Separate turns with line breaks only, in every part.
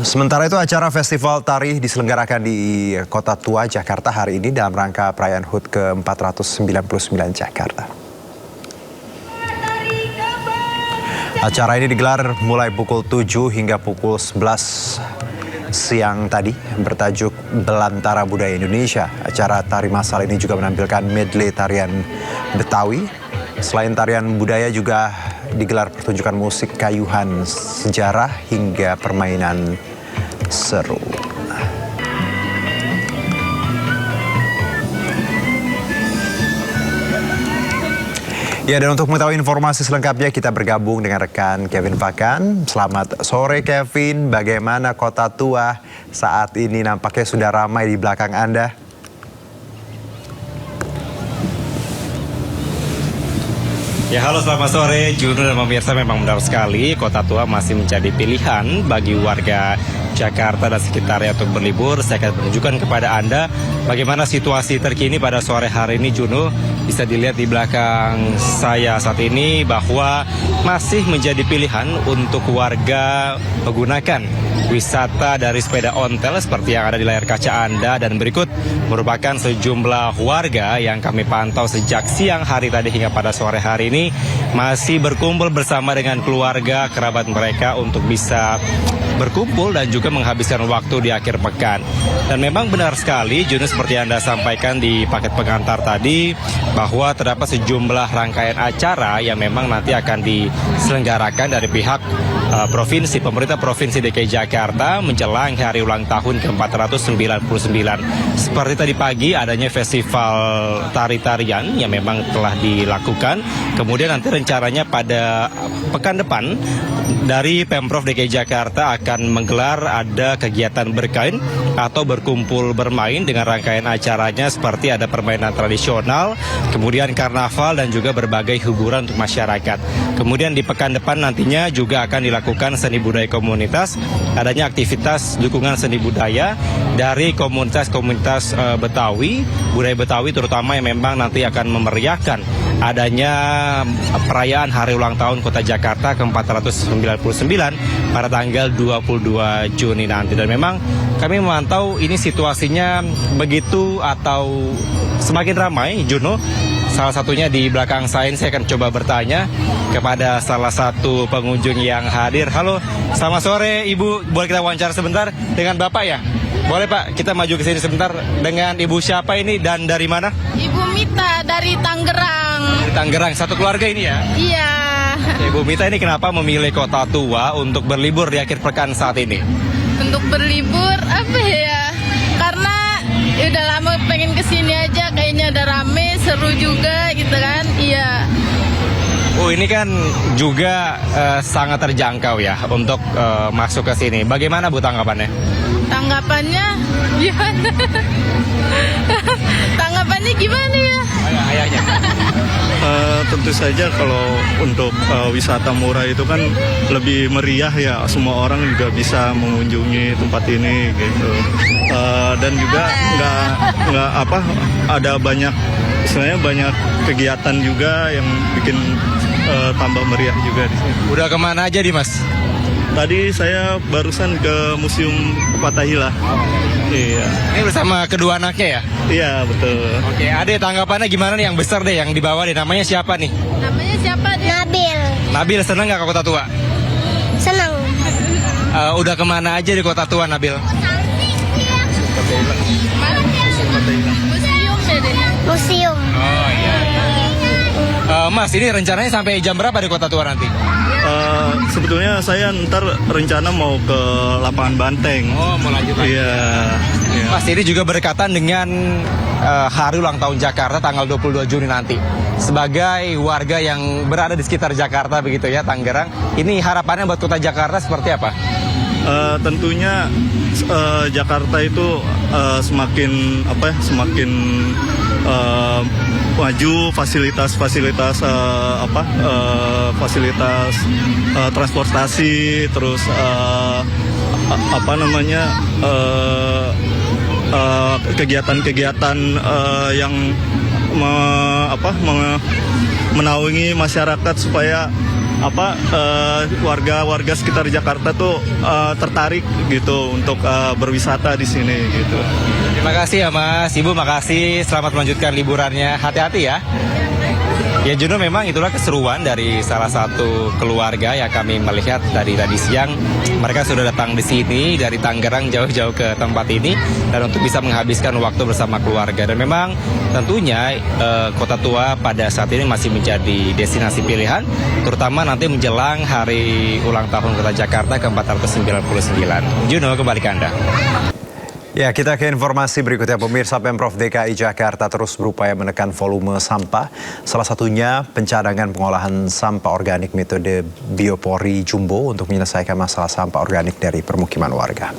Sementara itu acara festival tari diselenggarakan di Kota Tua, Jakarta hari ini dalam rangka perayaan HUT ke-499 Jakarta. Acara ini digelar mulai pukul 7 hingga pukul 11 siang tadi bertajuk Belantara Budaya Indonesia. Acara tari massal ini juga menampilkan medley tarian Betawi. Selain tarian budaya juga digelar pertunjukan musik kayuhan sejarah hingga permainan seru. Ya, dan untuk mengetahui informasi selengkapnya kita bergabung dengan rekan Kevin Fakan. Selamat sore Kevin, bagaimana Kota Tua saat ini nampaknya sudah ramai di belakang Anda?
Ya, halo, selamat sore Juno dan pemirsa. Memang benar sekali, Kota Tua masih menjadi pilihan bagi warga Jakarta dan sekitarnya untuk berlibur. Saya akan menunjukkan kepada Anda bagaimana situasi terkini pada sore hari ini, Juno. Bisa dilihat di belakang saya saat ini bahwa masih menjadi pilihan untuk warga menggunakan wisata dari sepeda ontel seperti yang ada di layar kaca Anda. Dan berikut merupakan sejumlah warga yang kami pantau sejak siang hari tadi hingga pada sore hari ini masih berkumpul bersama dengan keluarga, kerabat mereka untuk bisa berkumpul dan juga menghabiskan waktu di akhir pekan. Dan memang benar sekali, Junus, seperti Anda sampaikan di paket pengantar tadi, bahwa terdapat sejumlah rangkaian acara yang memang nanti akan diselenggarakan dari pihak provinsi, pemerintah Provinsi DKI Jakarta menjelang hari ulang tahun ke-499. Seperti tadi pagi adanya festival tari-tarian yang memang telah dilakukan. Kemudian nanti rencananya pada pekan depan dari Pemprov DKI Jakarta akan menggelar ada kegiatan berkain atau berkumpul bermain dengan rangkaian acaranya seperti ada permainan tradisional, kemudian karnaval dan juga berbagai hiburan untuk masyarakat. Kemudian di pekan depan nantinya juga akan dilakukan seni budaya komunitas, adanya aktivitas dukungan seni budaya dari komunitas-komunitas Betawi, budaya Betawi terutama yang memang nanti akan memeriahkan adanya perayaan hari ulang tahun Kota Jakarta ke-499 pada tanggal 22 Juni nanti. Dan memang kami memantau ini situasinya begitu atau semakin ramai, Juno. Salah satunya di belakang saya ini, saya akan coba bertanya kepada salah satu pengunjung yang hadir. Halo, selamat sore Ibu. Boleh kita wawancara sebentar dengan Bapak ya? Boleh Pak, kita maju ke sini sebentar. Dengan Ibu siapa ini dan dari mana?
Ibu Mita dari Tangerang.
Dari Tangerang, satu keluarga ini ya?
Iya.
Ibu Mita ini kenapa memilih Kota Tua untuk berlibur di akhir pekan saat ini?
Untuk berlibur apa ya? Karena udah lama pengen kesini aja, kayaknya ada rame, seru juga gitu kan? Iya.
Oh, ini kan juga sangat terjangkau ya untuk masuk ke sini. Bagaimana Bu tanggapannya?
Tanggapannya gimana? Tanggapannya gimana ya?
Ayahnya.
Tentu saja kalau untuk wisata murah itu kan lebih meriah ya, semua orang juga bisa mengunjungi tempat ini gitu. Dan juga nggak apa, ada banyak, istilahnya banyak kegiatan juga yang bikin tambah meriah juga di sini.
Udah kemana aja di Mas?
Tadi saya barusan ke Museum Fathahillah. Iya.
Ini bersama kedua anaknya ya?
Iya, betul.
Oke, Ade tanggapannya gimana nih yang besar deh yang dibawa deh? Namanya siapa nih?
Namanya siapa dia?
Nabil.
Nabil, seneng nggak ke Kota Tua?
Senang.
Udah kemana aja di Kota Tua, Nabil?
Museum deh.
Museum.
Oh iya. Mas, ini rencananya sampai jam berapa di Kota Tua nanti?
Sebetulnya saya ntar rencana mau ke lapangan Banteng.
Oh, mau lanjut lagi.
Iya. Iya.
Mas, ini juga berdekatan dengan hari ulang tahun Jakarta tanggal 22 Juni nanti. Sebagai warga yang berada di sekitar Jakarta begitu ya, Tangerang, ini harapannya buat Kota Jakarta seperti apa?
Tentunya Jakarta itu semakin semakin maju, fasilitas transportasi, terus kegiatan-kegiatan yang menaungi masyarakat supaya warga-warga sekitar Jakarta tuh tertarik gitu untuk berwisata di sini gitu.
Terima kasih ya Mas, Ibu makasih, selamat melanjutkan liburannya, hati-hati ya. Ya Juno, memang itulah keseruan dari salah satu keluarga yang kami melihat tadi siang. Mereka sudah datang di sini dari Tangerang jauh-jauh ke tempat ini dan untuk bisa menghabiskan waktu bersama keluarga. Dan memang tentunya Kota Tua pada saat ini masih menjadi destinasi pilihan, terutama nanti menjelang hari ulang tahun Kota Jakarta ke-499. Juno, kembali ke Anda.
Ya, kita ke informasi berikutnya. Pemirsa, Pemprov DKI Jakarta terus berupaya menekan volume sampah. Salah satunya pencadangan pengolahan sampah organik metode biopori jumbo untuk menyelesaikan masalah sampah organik dari permukiman warga.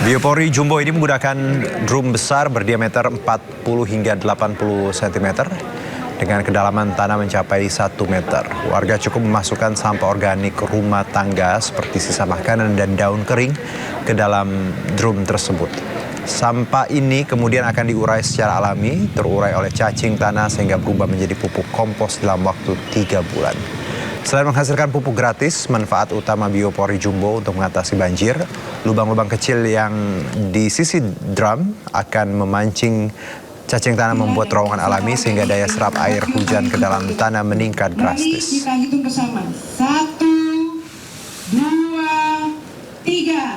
Biopori jumbo ini menggunakan drum besar berdiameter 40 hingga 80 cm dengan kedalaman tanah mencapai 1 meter. Warga cukup memasukkan sampah organik rumah tangga seperti sisa makanan dan daun kering ke dalam drum tersebut. Sampah ini kemudian akan diurai secara alami, terurai oleh cacing tanah sehingga berubah menjadi pupuk kompos dalam waktu 3 bulan. Selain menghasilkan pupuk gratis, manfaat utama biopori jumbo untuk mengatasi banjir, lubang-lubang kecil yang di sisi drum akan memancing cacing tanah, membuat terowongan alami sehingga daya serap air hujan ke dalam tanah meningkat drastis.
Mari kita hitung bersama. 1, 2, 3.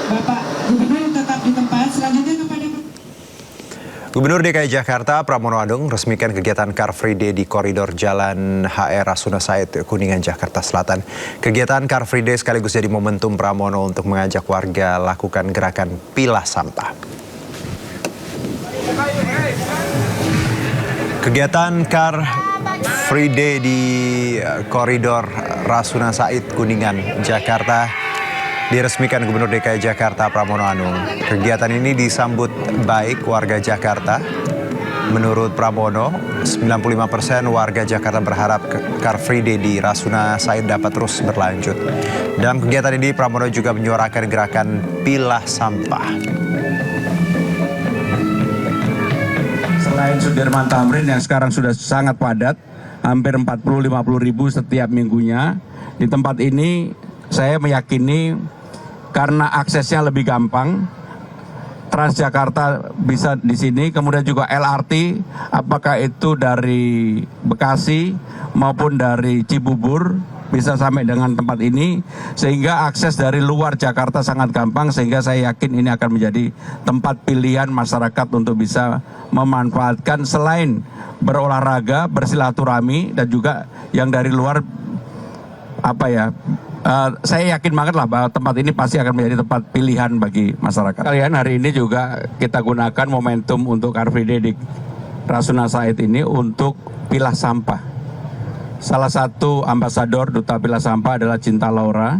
Bapak Gubernur tetap di tempat. Selanjutnya kepada
Gubernur DKI Jakarta Pramono Anung resmikan kegiatan Car Free Day di koridor Jalan HR Rasuna Said, Kuningan, Jakarta Selatan. Kegiatan Car Free Day sekaligus jadi momentum Pramono untuk mengajak warga lakukan gerakan pilah sampah. Kegiatan Car Free Day di koridor Rasuna Said, Kuningan, Jakarta diresmikan Gubernur DKI Jakarta Pramono Anung. Kegiatan ini disambut baik warga Jakarta. Menurut Pramono, 95% warga Jakarta berharap Car Free Day di Rasuna Said dapat terus berlanjut. Dalam kegiatan ini, Pramono juga menyuarakan gerakan pilah sampah.
Selain Sudirman Tamrin yang sekarang sudah sangat padat, hampir 40-50 ribu setiap minggunya, di tempat ini saya meyakini karena aksesnya lebih gampang, Transjakarta bisa di sini, kemudian juga LRT, apakah itu dari Bekasi maupun dari Cibubur, bisa sampai dengan tempat ini, sehingga akses dari luar Jakarta sangat gampang, sehingga saya yakin ini akan menjadi tempat pilihan masyarakat untuk bisa memanfaatkan selain berolahraga, bersilaturahmi, dan juga yang dari luar, saya yakin banget lah bahwa tempat ini pasti akan menjadi tempat pilihan bagi masyarakat. Kalian hari ini juga kita gunakan momentum untuk Car Free Day di Rasuna Said ini untuk pilah sampah. Salah satu ambasador Duta Pilah Sampah adalah Cinta Laura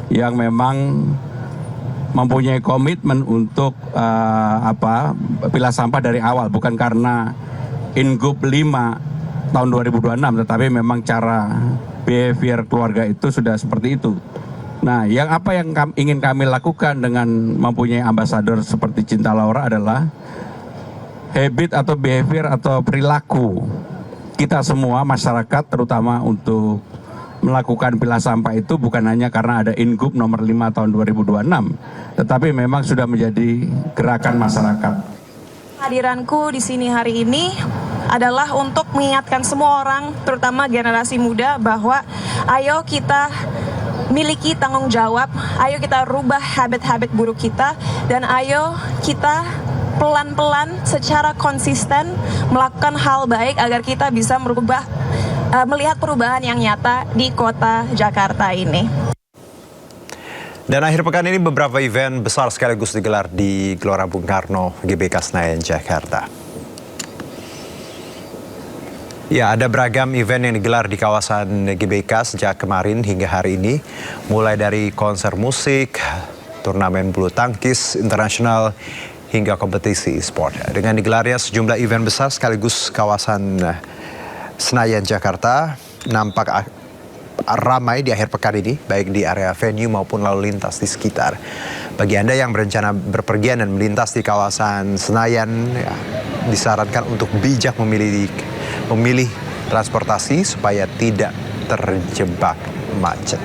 yang memang mempunyai komitmen untuk pilah sampah dari awal, bukan karena Ingub 5 tahun 2026, tetapi memang cara behavior keluarga itu sudah seperti itu. Nah, yang ingin kami lakukan dengan mempunyai ambasador seperti Cinta Laura adalah habit atau behavior atau perilaku kita semua masyarakat, terutama untuk melakukan pilah sampah itu bukan hanya karena ada Ingub nomor 5 tahun 2026, tetapi memang sudah menjadi gerakan masyarakat.
Hadiranku di sini hari ini adalah untuk mengingatkan semua orang, terutama generasi muda, bahwa ayo kita miliki tanggung jawab, ayo kita rubah habit-habit buruk kita, dan ayo kita pelan-pelan secara konsisten melakukan hal baik agar kita bisa melihat perubahan yang nyata di kota Jakarta ini.
Dan akhir pekan ini beberapa event besar sekaligus digelar di Gelora Bung Karno, GBK Senayan, Jakarta. Ya, ada beragam event yang digelar di kawasan GBK sejak kemarin hingga hari ini, mulai dari konser musik, turnamen bulu tangkis internasional, hingga kompetisi e-sport. Dengan digelarnya sejumlah event besar sekaligus kawasan Senayan, Jakarta nampak ramai di akhir pekan ini, baik di area venue maupun lalu lintas di sekitar. Bagi Anda yang berencana berpergian dan melintas di kawasan Senayan, ya, disarankan untuk bijak memilih transportasi supaya tidak terjebak macet.